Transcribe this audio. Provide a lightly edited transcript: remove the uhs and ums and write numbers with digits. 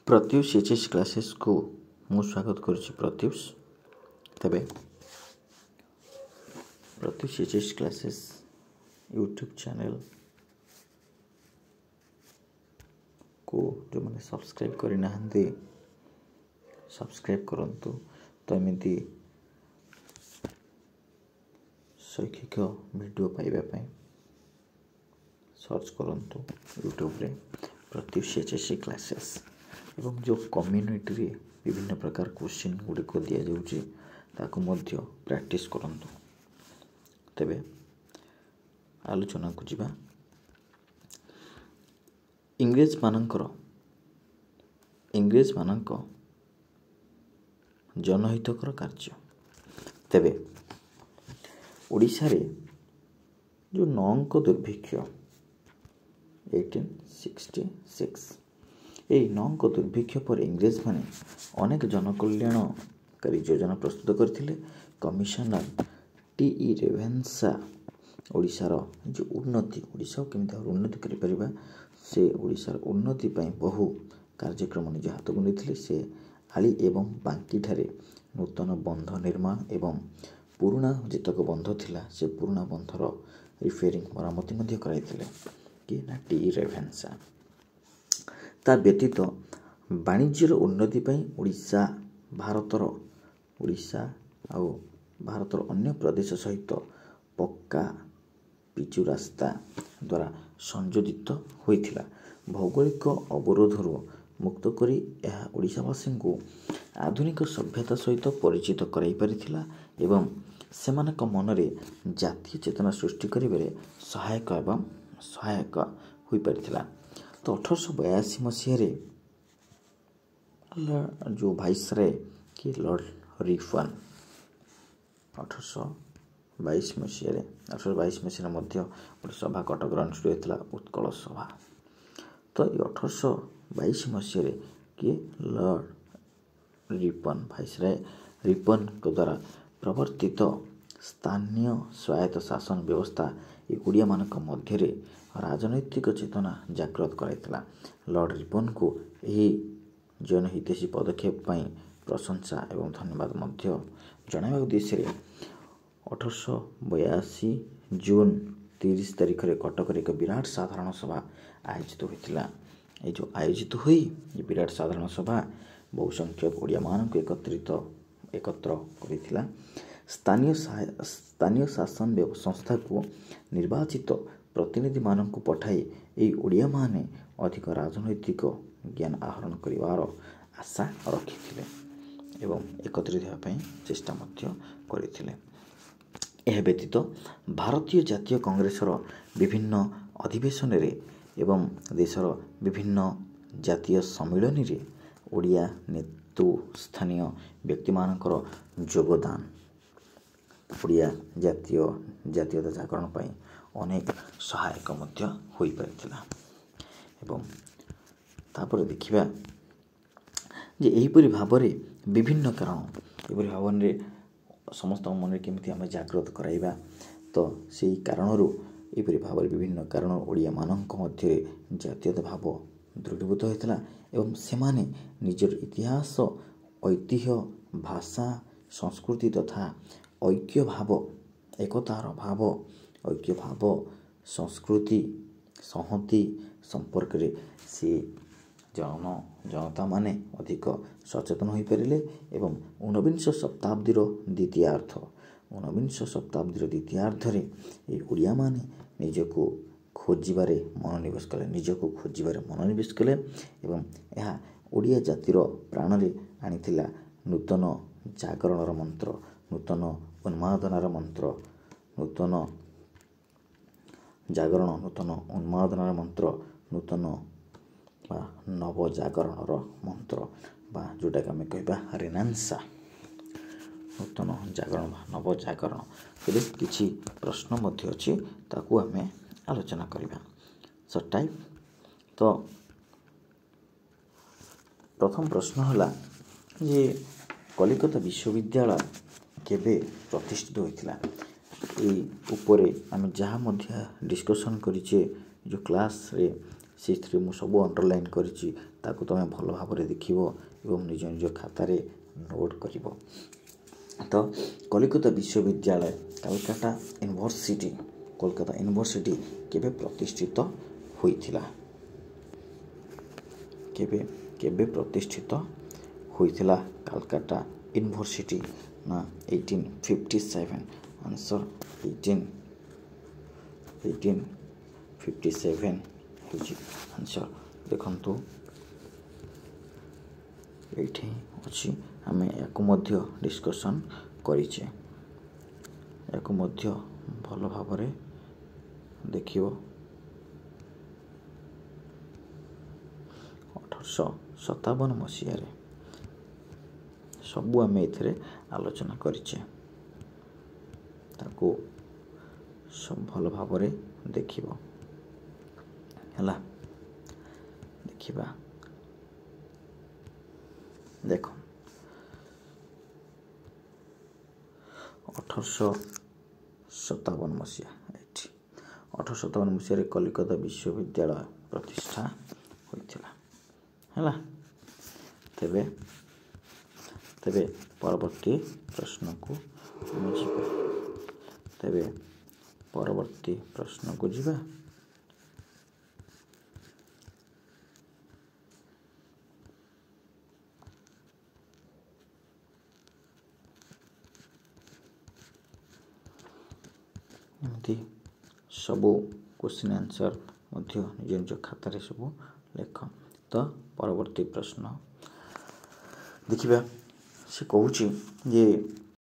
Pratyush HS classes को मु स्वागत करुच्ची। प्रत्युष तेबे Pratyush HS classes YouTube channel को जो मैंने सब्सक्राइब करना सब्सक्राइब करंतु। तो एमती शैक्षिक वीडियो पाइबा सर्च करंतु यूट्यूब रे प्रत्युष एचएस क्लासेस एवं जो कम्युनिटी रे विभिन्न प्रकार क्वेश्चन गुड़िक दि जाऊँगी ताकू मध्य प्रैक्टिस करंतु। तेबे आलोचना को जिबा इंग्रेज मानक जनहितकर कार्य। तेबे ओडिशा रे जो नौंक दुर्भिक्ष 1866 यही नौंक दुर्भिक्ष पर इंग्रेज माने अनेक जनकल्याणकारी योजना प्रस्तुत करथिले। कमिशनर टी रेभेन्सा ओडिशार जो उन्नति ओडिशा केमिति उन्नति करि परिबा से ओडिशार उन्नति पई बहु कार्यक्रम निज हाथ को नेथिले। से आली एवं बांकी ठारे नूतन बंध निर्माण एवं पुराना जेतक बंध थिला से पुराना बंधर रिपेयरिंग मरामती मध्य कराइथिले कि ना टी रेभेन्सा। ता व्यतीत वाणिज्यर उन्नति पई ओडिशा भारतर अन्य प्रदेश सहित पक्का पिचु रास्ता द्वारा संयोजित होइथिला। भौगोलिक अवरोधर मुक्त करी यह ओडिशावासी को आधुनिक सभ्यता सहित परिचित कराई परिथिला एवं सेमानक मनरे जातीय चेतना सृष्टि करिबारे सहायक होई परिथिला। तो 1882 मसीह जो वाइसराय कि लॉर्ड रिपन 1822 मसीह मध्य गोटे सभा कटक अनुष्ठित होता उत्कल सभा। तो ये 1822 मसीह कि लॉर्ड रिपन वाइसराय रिपन द्वारा प्रवर्तित स्थानीय स्वायत्त शासन व्यवस्था ये ओडिया मानक मध्य राजनैतिक चेतना जागृत कराइथिला। लॉर्ड रिपन को यही जनहितैषी पदक्षेप पई प्रशंसा एवं धन्यवाद मध्य जणाइबा उद्देश्य 1882 जून 30 तारिख रे कटक रे एक विराट साधारण सभा आयोजित होइथिला। ए जो आयोजित हुई विराट साधारण सभा बहु संख्यक ओडिया मानक एकत्र करिथिला। स्थानीय शासन संस्था को निर्वाचित प्रतिनिधि मानक पठाई एई ओडिया माने अधिक राजनैतिक ज्ञान आहरण करिवार आशा रखिथिले एवं एकत्रित होगा पई चेष्टा मध्य करिथिले। यह व्यतीत भारतीय जातीय कांग्रेसर विभिन्न अधिवेशन रे एवं देशर विभिन्न जातीय सम्मेलन रे ओडिया नेतृस्थानीय व्यक्ति मानकर योगदान ओडिया जातीयता जागरण पई अनेक सहायक मध्य होई परिथिला। एवं तापर देखिबा जे एहीपरि भाबरे विभिन्न कारण एपरि भावने समस्त मन केमिति आम जागृत कराइबा। तो सेही कारणरू एपरि भाबरे विभिन्न कारण ओडिया मानक मध्य जातीयता भाव दृढ़ीभूत होइतला एवं सेमाने निजर इतिहास ऐतिह्य भाषा संस्कृति तथा ऐक्य भाव एकतार भाव ऐक्य भाव संस्कृति संहति संपर्क रे से जनता माने अधिक सचेतन हो पारे एवं ऊनविंश शताब्दीर द्वितीयार्ध रे ओडिया माने निजको खोजिबारे मनोनिवेश कले एवं यह ओडिया जातिर प्राण रे आनिथिला नूतन जागरणर मंत्र नूतन उन्मादनार मंत्र नूतन जागरण नूतन उन्मादनार मंत्र नूतन नव जागरणर मंत्र जोटा कि आम कह रेनांसा नूतन जागरण नव जागरण। तेरे किछि प्रश्न मध्य अछि ताकू आम आलोचना करिबा सर्ट टाइप। तो प्रथम प्रश्न हला जे कलिकता विश्वविद्यालय केबे प्रतिष्ठित होइथिला। उपरे आम जहाँ मध्य डिस्कसन करिचे जो क्लास रे ସେଥିରେ ମୁଁ ସବୁ ଅଣ୍ଡରଲାଇନ୍ କରିଛି, ତାକୁ ତୁମେ ଭଲ ଭାବରେ ଦେଖିବ ଏବଂ ନିଜ ନିଜ ଖାତାରେ ନୋଟ୍ କରିବ। ତ କଲିକତା ବିଶ୍ୱବିଦ୍ୟାଳୟ କାଲକାଟା ୟୁନିଭର୍ସିଟି କେବେ ପ୍ରତିଷ୍ଠିତ ହୋଇଥିଲା? କେବେ ପ୍ରତିଷ୍ଠିତ ହୋଇଥିଲା କାଲକାଟା ୟୁନିଭର୍ସିଟି? ନା 1857। ଆନ୍ସର 1857 ହେଉଛି ଆନ୍ସର। ଦେଖନ୍ତୁ ଏଇଠି ଅଛି, ଆମେ ୟାକୁ ମଧ୍ୟ ଡିସ୍କସନ୍ କରିଛେ, ୟାକୁ ମଧ୍ୟ ଭଲ ଭାବରେ ଦେଖିବ। 1857 ମସିହାରେ ସବୁ ଆମେ ଏଥିରେ ଆଲୋଚନା କରିଛେ, ତାକୁ ଭଲ ଭାବରେ ଦେଖିବ ହେଲା। ଦେଖିବା, ଦେଖ 1857 ମସିହା, ଏଠି 1857 ମସିହାରେ କଲିକତା ବିଶ୍ୱବିଦ୍ୟାଳୟ ପ୍ରତିଷ୍ଠା ହୋଇଥିଲା ହେଲା। ତେବେ ପରବର୍ତ୍ତୀ ପ୍ରଶ୍ନକୁ ଯିବା। ଏମିତି ସବୁ କ୍ୱେଶ୍ଚିନ୍ ଆନ୍ସର ମଧ୍ୟ ନିଜ ନିଜ ଖାତାରେ ସବୁ ଲେଖ। ତ ପରବର୍ତ୍ତୀ ପ୍ରଶ୍ନ ଦେଖିବା। ସେ କହୁଛି ଯେ